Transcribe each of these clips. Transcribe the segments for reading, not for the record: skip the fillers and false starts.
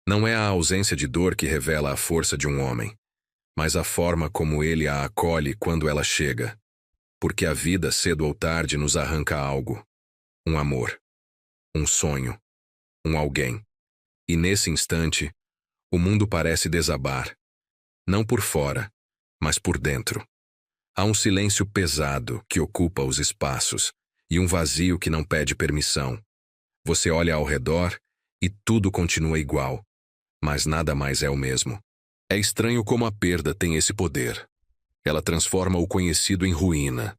Não é a ausência de dor que revela a força de um homem, mas a forma como ele a acolhe quando ela chega. Porque a vida, cedo ou tarde, nos arranca algo. Um amor, um sonho, um alguém. E nesse instante, o mundo parece desabar. Não por fora, mas por dentro. Há um silêncio pesado que ocupa os espaços e um vazio que não pede permissão. Você olha ao redor e tudo continua igual, mas nada mais é o mesmo. É estranho como a perda tem esse poder. Ela transforma o conhecido em ruína.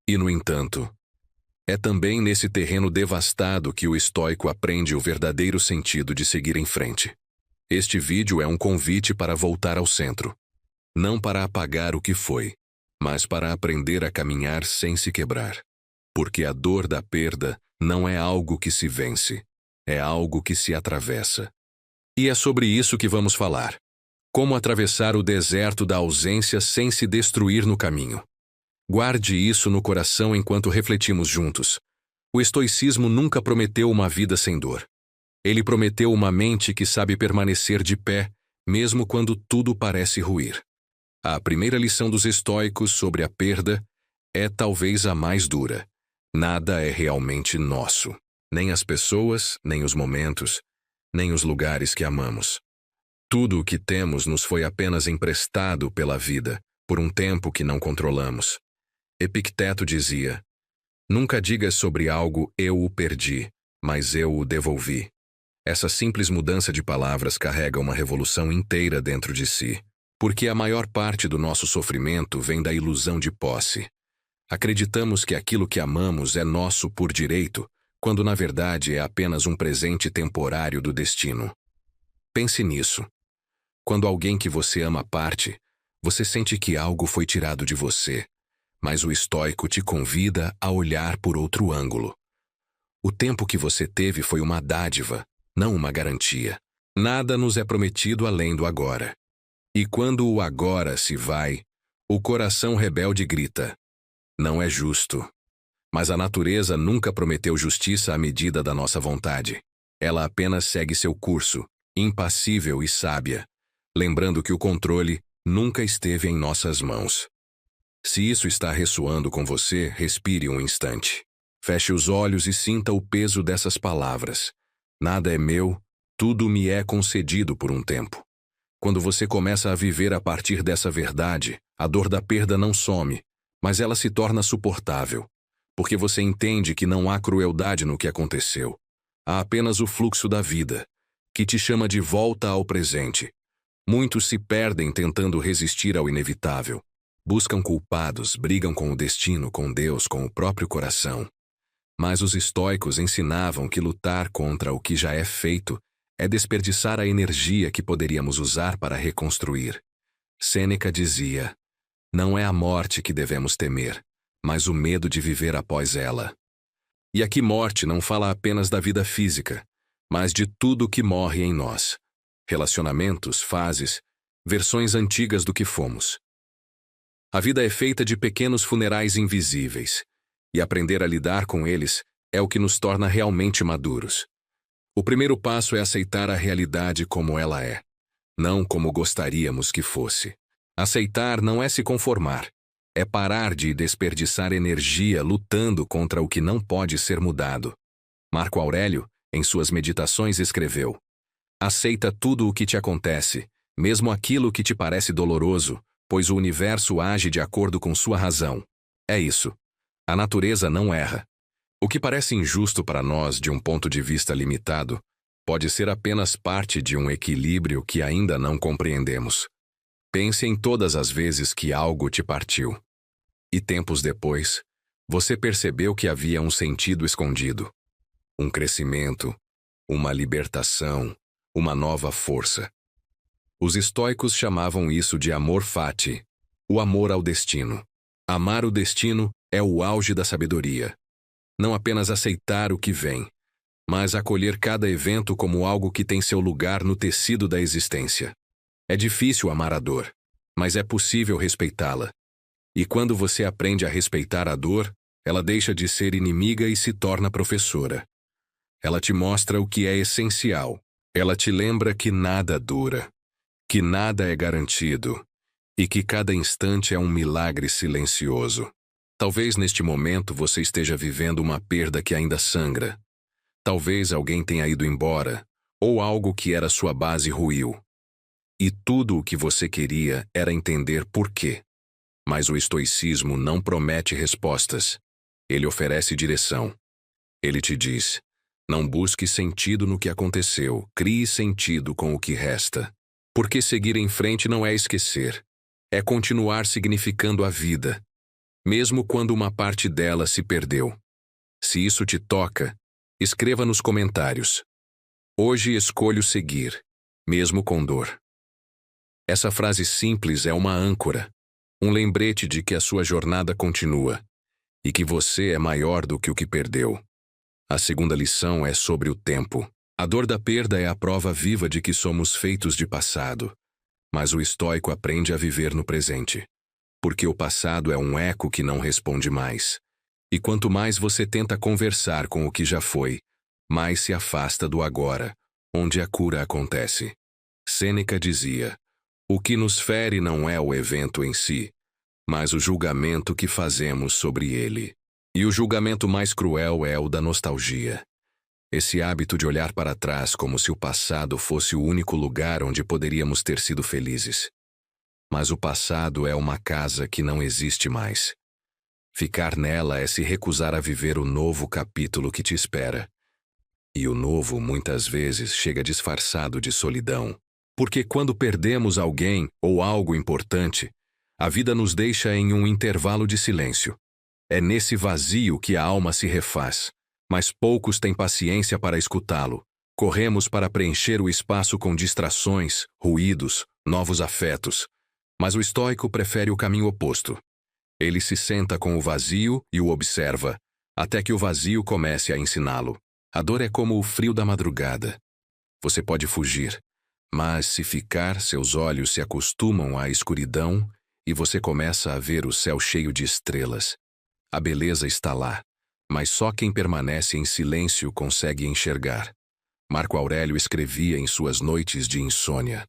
E, no entanto, é também nesse terreno devastado que o estoico aprende o verdadeiro sentido de seguir em frente. Este vídeo é um convite para voltar ao centro. Não para apagar o que foi, mas para aprender a caminhar sem se quebrar. Porque a dor da perda não é algo que se vence, é algo que se atravessa. E é sobre isso que vamos falar. Como atravessar o deserto da ausência sem se destruir no caminho. Guarde isso no coração enquanto refletimos juntos. O estoicismo nunca prometeu uma vida sem dor. Ele prometeu uma mente que sabe permanecer de pé, mesmo quando tudo parece ruir. A primeira lição dos estoicos sobre a perda é talvez a mais dura. Nada é realmente nosso. Nem as pessoas, nem os momentos, nem os lugares que amamos. Tudo o que temos nos foi apenas emprestado pela vida, por um tempo que não controlamos. Epicteto dizia: nunca digas sobre algo eu o perdi, mas eu o devolvi. Essa simples mudança de palavras carrega uma revolução inteira dentro de si, porque a maior parte do nosso sofrimento vem da ilusão de posse. Acreditamos que aquilo que amamos é nosso por direito, quando na verdade é apenas um presente temporário do destino. Pense nisso. Quando alguém que você ama parte, você sente que algo foi tirado de você, mas o estoico te convida a olhar por outro ângulo. O tempo que você teve foi uma dádiva, não uma garantia. Nada nos é prometido além do agora. E quando o agora se vai, o coração rebelde grita: não é justo. Mas a natureza nunca prometeu justiça à medida da nossa vontade. Ela apenas segue seu curso, impassível e sábia, lembrando que o controle nunca esteve em nossas mãos. Se isso está ressoando com você, respire um instante. Feche os olhos e sinta o peso dessas palavras. Nada é meu, tudo me é concedido por um tempo. Quando você começa a viver a partir dessa verdade, a dor da perda não some, mas ela se torna suportável, porque você entende que não há crueldade no que aconteceu. Há apenas o fluxo da vida, que te chama de volta ao presente. Muitos se perdem tentando resistir ao inevitável. Buscam culpados, brigam com o destino, com Deus, com o próprio coração. Mas os estoicos ensinavam que lutar contra o que já é feito é desperdiçar a energia que poderíamos usar para reconstruir. Sêneca dizia: não é a morte que devemos temer, mas o medo de viver após ela. E aqui morte não fala apenas da vida física, mas de tudo que morre em nós. Relacionamentos, fases, versões antigas do que fomos. A vida é feita de pequenos funerais invisíveis, e aprender a lidar com eles é o que nos torna realmente maduros. O primeiro passo é aceitar a realidade como ela é, não como gostaríamos que fosse. Aceitar não é se conformar, é parar de desperdiçar energia lutando contra o que não pode ser mudado. Marco Aurélio, em suas meditações, escreveu: aceita tudo o que te acontece, mesmo aquilo que te parece doloroso, pois o universo age de acordo com sua razão. É isso. A natureza não erra. O que parece injusto para nós de um ponto de vista limitado pode ser apenas parte de um equilíbrio que ainda não compreendemos. Pense em todas as vezes que algo te partiu. E tempos depois, você percebeu que havia um sentido escondido. Um crescimento, uma libertação, uma nova força. Os estoicos chamavam isso de amor fati, o amor ao destino. Amar o destino é o auge da sabedoria. Não apenas aceitar o que vem, mas acolher cada evento como algo que tem seu lugar no tecido da existência. É difícil amar a dor, mas é possível respeitá-la. E quando você aprende a respeitar a dor, ela deixa de ser inimiga e se torna professora. Ela te mostra o que é essencial. Ela te lembra que nada dura, que nada é garantido e que cada instante é um milagre silencioso. Talvez neste momento você esteja vivendo uma perda que ainda sangra. Talvez alguém tenha ido embora, ou algo que era sua base ruiu. E tudo o que você queria era entender por quê. Mas o estoicismo não promete respostas. Ele oferece direção. Ele te diz: não busque sentido no que aconteceu, crie sentido com o que resta. Porque seguir em frente não é esquecer. É continuar significando a vida, mesmo quando uma parte dela se perdeu. Se isso te toca, escreva nos comentários: hoje escolho seguir, mesmo com dor. Essa frase simples é uma âncora, um lembrete de que a sua jornada continua e que você é maior do que o que perdeu. A segunda lição é sobre o tempo. A dor da perda é a prova viva de que somos feitos de passado, mas o estoico aprende a viver no presente, porque o passado é um eco que não responde mais. E quanto mais você tenta conversar com o que já foi, mais se afasta do agora, onde a cura acontece. Sêneca dizia: o que nos fere não é o evento em si, mas o julgamento que fazemos sobre ele. E o julgamento mais cruel é o da nostalgia. Esse hábito de olhar para trás como se o passado fosse o único lugar onde poderíamos ter sido felizes. Mas o passado é uma casa que não existe mais. Ficar nela é se recusar a viver o novo capítulo que te espera. E o novo, muitas vezes, chega disfarçado de solidão. Porque quando perdemos alguém ou algo importante, a vida nos deixa em um intervalo de silêncio. É nesse vazio que a alma se refaz, mas poucos têm paciência para escutá-lo. Corremos para preencher o espaço com distrações, ruídos, novos afetos. Mas o estoico prefere o caminho oposto. Ele se senta com o vazio e o observa, até que o vazio comece a ensiná-lo. A dor é como o frio da madrugada. Você pode fugir, mas se ficar, seus olhos se acostumam à escuridão e você começa a ver o céu cheio de estrelas. A beleza está lá, mas só quem permanece em silêncio consegue enxergar. Marco Aurélio escrevia em suas noites de insônia: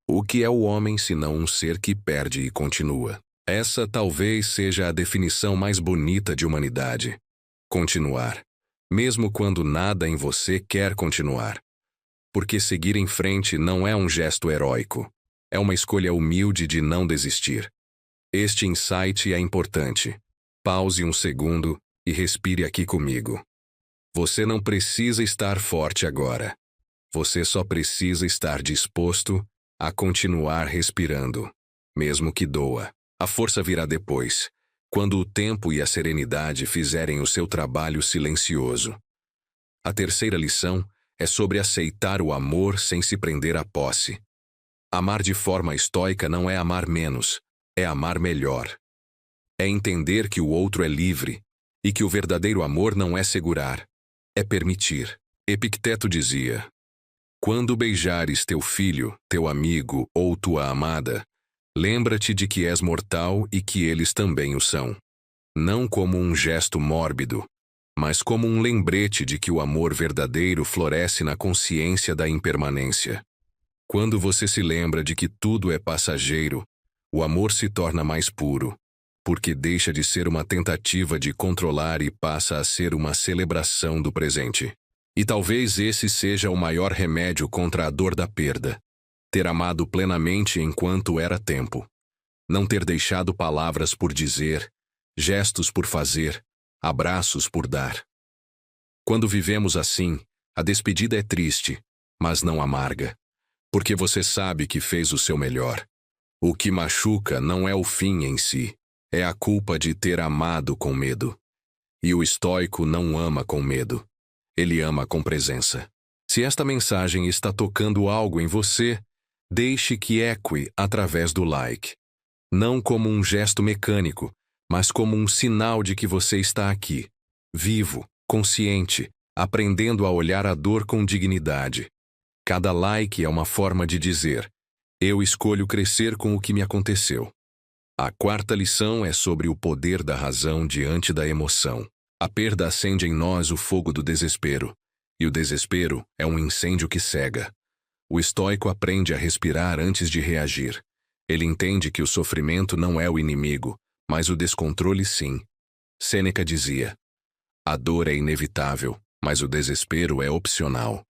o que é o homem senão um ser que perde e continua? Essa talvez seja a definição mais bonita de humanidade. Continuar, mesmo quando nada em você quer continuar. Porque seguir em frente não é um gesto heróico, é uma escolha humilde de não desistir. Este insight é importante. Pause um segundo e respire aqui comigo. Você não precisa estar forte agora. Você só precisa estar disposto a continuar respirando, mesmo que doa. A força virá depois, quando o tempo e a serenidade fizerem o seu trabalho silencioso. A terceira lição é sobre aceitar o amor sem se prender à posse. Amar de forma estoica não é amar menos, é amar melhor. É entender que o outro é livre e que o verdadeiro amor não é segurar, é permitir. Epicteto dizia: quando beijares teu filho, teu amigo ou tua amada, lembra-te de que és mortal e que eles também o são. Não como um gesto mórbido, mas como um lembrete de que o amor verdadeiro floresce na consciência da impermanência. Quando você se lembra de que tudo é passageiro, o amor se torna mais puro, porque deixa de ser uma tentativa de controlar e passa a ser uma celebração do presente. E talvez esse seja o maior remédio contra a dor da perda: ter amado plenamente enquanto era tempo. Não ter deixado palavras por dizer, gestos por fazer, abraços por dar. Quando vivemos assim, a despedida é triste, mas não amarga, porque você sabe que fez o seu melhor. O que machuca não é o fim em si, é a culpa de ter amado com medo. E o estoico não ama com medo, ele ama com presença. Se esta mensagem está tocando algo em você, deixe que ecoe através do like. Não como um gesto mecânico, mas como um sinal de que você está aqui, vivo, consciente, aprendendo a olhar a dor com dignidade. Cada like é uma forma de dizer: eu escolho crescer com o que me aconteceu. A quarta lição é sobre o poder da razão diante da emoção. A perda acende em nós o fogo do desespero, e o desespero é um incêndio que cega. O estoico aprende a respirar antes de reagir. Ele entende que o sofrimento não é o inimigo, mas o descontrole sim. Sêneca dizia: a dor é inevitável, mas o desespero é opcional.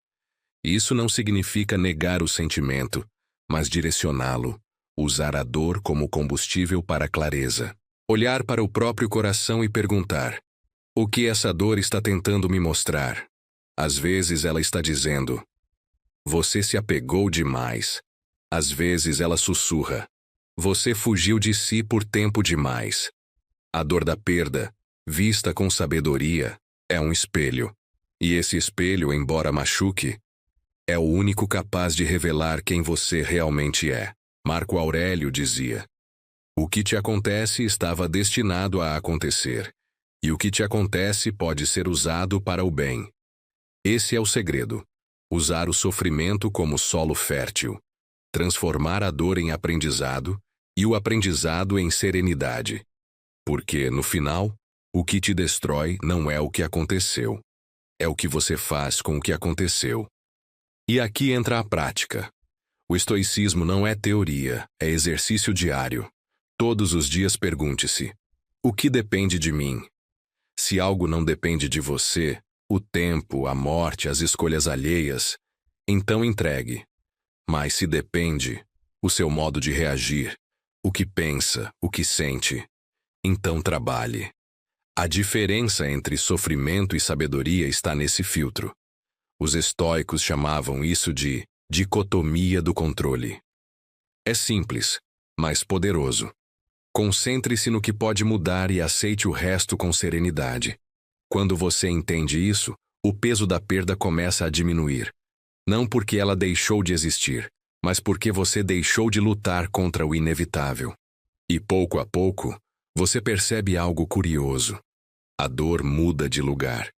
Isso não significa negar o sentimento, mas direcioná-lo, usar a dor como combustível para a clareza. Olhar para o próprio coração e perguntar: o que essa dor está tentando me mostrar? Às vezes ela está dizendo: você se apegou demais. Às vezes ela sussurra: você fugiu de si por tempo demais. A dor da perda, vista com sabedoria, é um espelho. E esse espelho, embora machuque, é o único capaz de revelar quem você realmente é. Marco Aurélio dizia: o que te acontece estava destinado a acontecer, e o que te acontece pode ser usado para o bem. Esse é o segredo: usar o sofrimento como solo fértil, transformar a dor em aprendizado e o aprendizado em serenidade. Porque, no final, o que te destrói não é o que aconteceu, é o que você faz com o que aconteceu. E aqui entra a prática. O estoicismo não é teoria, é exercício diário. Todos os dias pergunte-se: o que depende de mim? Se algo não depende de você, o tempo, a morte, as escolhas alheias, então entregue. Mas se depende, o seu modo de reagir, o que pensa, o que sente, então trabalhe. A diferença entre sofrimento e sabedoria está nesse filtro. Os estoicos chamavam isso de dicotomia do controle. É simples, mas poderoso. Concentre-se no que pode mudar e aceite o resto com serenidade. Quando você entende isso, o peso da perda começa a diminuir. Não porque ela deixou de existir, mas porque você deixou de lutar contra o inevitável. E pouco a pouco, você percebe algo curioso. A dor muda de lugar.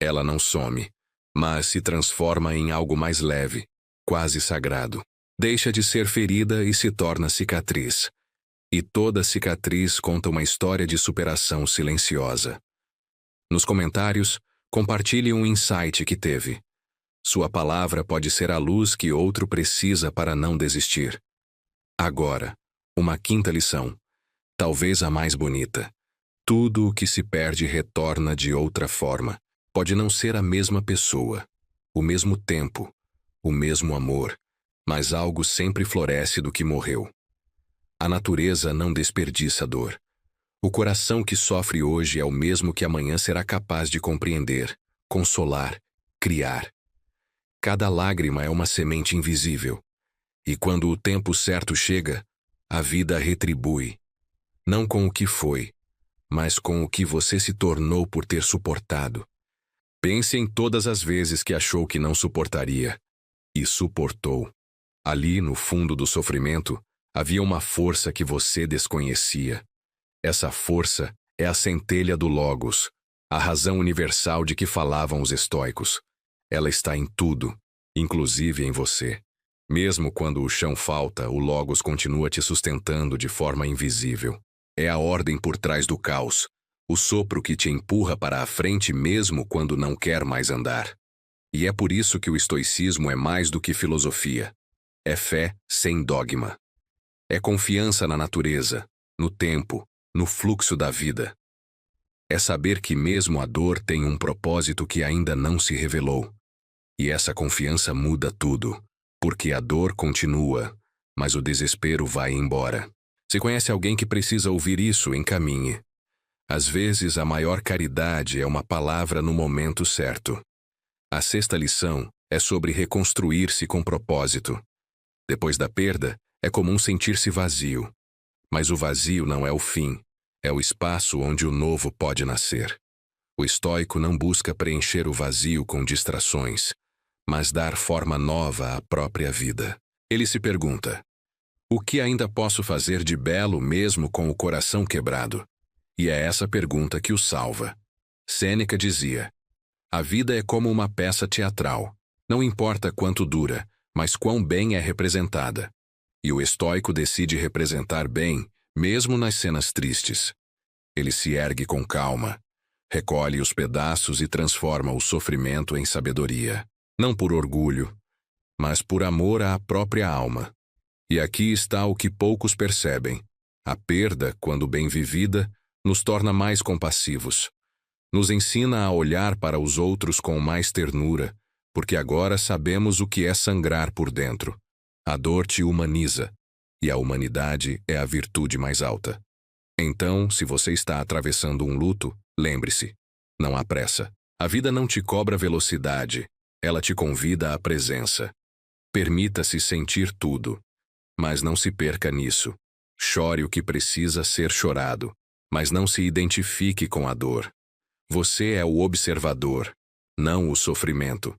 Ela não some, mas se transforma em algo mais leve, quase sagrado. Deixa de ser ferida e se torna cicatriz. E toda cicatriz conta uma história de superação silenciosa. Nos comentários, compartilhe um insight que teve. Sua palavra pode ser a luz que outro precisa para não desistir. Agora, uma quinta lição, talvez a mais bonita. Tudo o que se perde retorna de outra forma. Pode não ser a mesma pessoa, o mesmo tempo, o mesmo amor, mas algo sempre floresce do que morreu. A natureza não desperdiça dor. O coração que sofre hoje é o mesmo que amanhã será capaz de compreender, consolar, criar. Cada lágrima é uma semente invisível. E quando o tempo certo chega, a vida retribui. Não com o que foi, mas com o que você se tornou por ter suportado. Pense em todas as vezes que achou que não suportaria. E suportou. Ali, no fundo do sofrimento, havia uma força que você desconhecia. Essa força é a centelha do Logos, a razão universal de que falavam os estoicos. Ela está em tudo, inclusive em você. Mesmo quando o chão falta, o Logos continua te sustentando de forma invisível. É a ordem por trás do caos, o sopro que te empurra para a frente mesmo quando não quer mais andar. E é por isso que o estoicismo é mais do que filosofia. É fé sem dogma. É confiança na natureza, no tempo, no fluxo da vida. É saber que mesmo a dor tem um propósito que ainda não se revelou. E essa confiança muda tudo, porque a dor continua, mas o desespero vai embora. Se conhece alguém que precisa ouvir isso, encaminhe. Às vezes, a maior caridade é uma palavra no momento certo. A sexta lição é sobre reconstruir-se com propósito. Depois da perda, é comum sentir-se vazio. Mas o vazio não é o fim, é o espaço onde o novo pode nascer. O estoico não busca preencher o vazio com distrações, mas dar forma nova à própria vida. Ele se pergunta: o que ainda posso fazer de belo mesmo com o coração quebrado? E é essa pergunta que o salva. Sêneca dizia: a vida é como uma peça teatral. Não importa quanto dura, mas quão bem é representada. E o estoico decide representar bem, mesmo nas cenas tristes. Ele se ergue com calma, recolhe os pedaços e transforma o sofrimento em sabedoria. Não por orgulho, mas por amor à própria alma. E aqui está o que poucos percebem. A perda, quando bem vivida, nos torna mais compassivos. Nos ensina a olhar para os outros com mais ternura, porque agora sabemos o que é sangrar por dentro. A dor te humaniza, e a humanidade é a virtude mais alta. Então, se você está atravessando um luto, lembre-se, não há pressa. A vida não te cobra velocidade, ela te convida à presença. Permita-se sentir tudo, mas não se perca nisso. Chore o que precisa ser chorado, mas não se identifique com a dor. Você é o observador, não o sofrimento.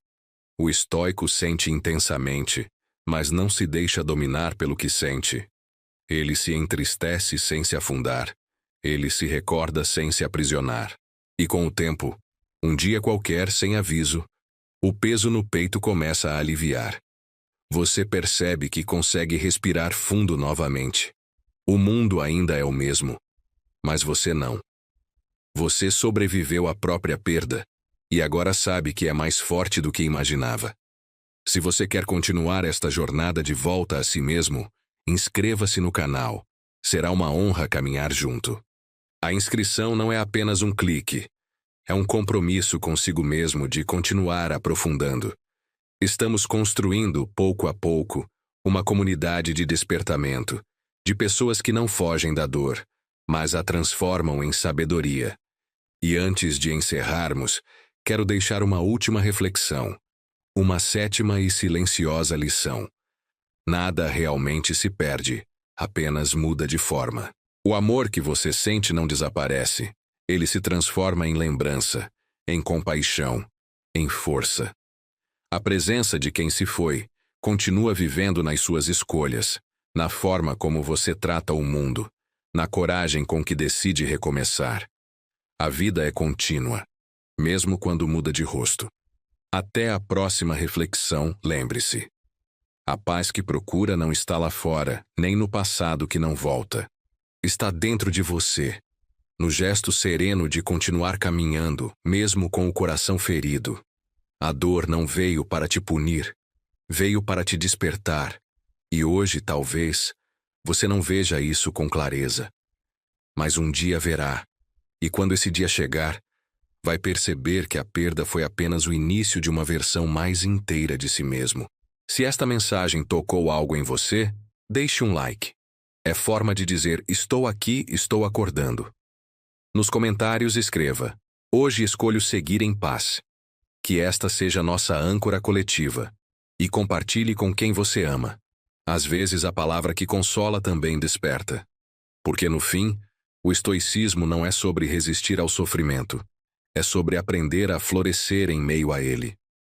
O estoico sente intensamente, mas não se deixa dominar pelo que sente. Ele se entristece sem se afundar. Ele se recorda sem se aprisionar. E com o tempo, um dia qualquer, sem aviso, o peso no peito começa a aliviar. Você percebe que consegue respirar fundo novamente. O mundo ainda é o mesmo, mas você não. Você sobreviveu à própria perda e agora sabe que é mais forte do que imaginava. Se você quer continuar esta jornada de volta a si mesmo, inscreva-se no canal. Será uma honra caminhar junto. A inscrição não é apenas um clique. É um compromisso consigo mesmo de continuar aprofundando. Estamos construindo, pouco a pouco, uma comunidade de despertamento, de pessoas que não fogem da dor, mas a transformam em sabedoria. E antes de encerrarmos, quero deixar uma última reflexão, uma sétima e silenciosa lição. Nada realmente se perde, apenas muda de forma. O amor que você sente não desaparece, ele se transforma em lembrança, em compaixão, em força. A presença de quem se foi continua vivendo nas suas escolhas, na forma como você trata o mundo, na coragem com que decide recomeçar. A vida é contínua, mesmo quando muda de rosto. Até a próxima reflexão, lembre-se. A paz que procura não está lá fora, nem no passado que não volta. Está dentro de você, no gesto sereno de continuar caminhando, mesmo com o coração ferido. A dor não veio para te punir, veio para te despertar. E hoje, talvez, você não veja isso com clareza. Mas um dia verá, e quando esse dia chegar, vai perceber que a perda foi apenas o início de uma versão mais inteira de si mesmo. Se esta mensagem tocou algo em você, deixe um like. É forma de dizer: estou aqui, estou acordando. Nos comentários escreva: hoje escolho seguir em paz. Que esta seja nossa âncora coletiva. E compartilhe com quem você ama. Às vezes a palavra que consola também desperta. Porque no fim, o estoicismo não é sobre resistir ao sofrimento. É sobre aprender a florescer em meio a ele.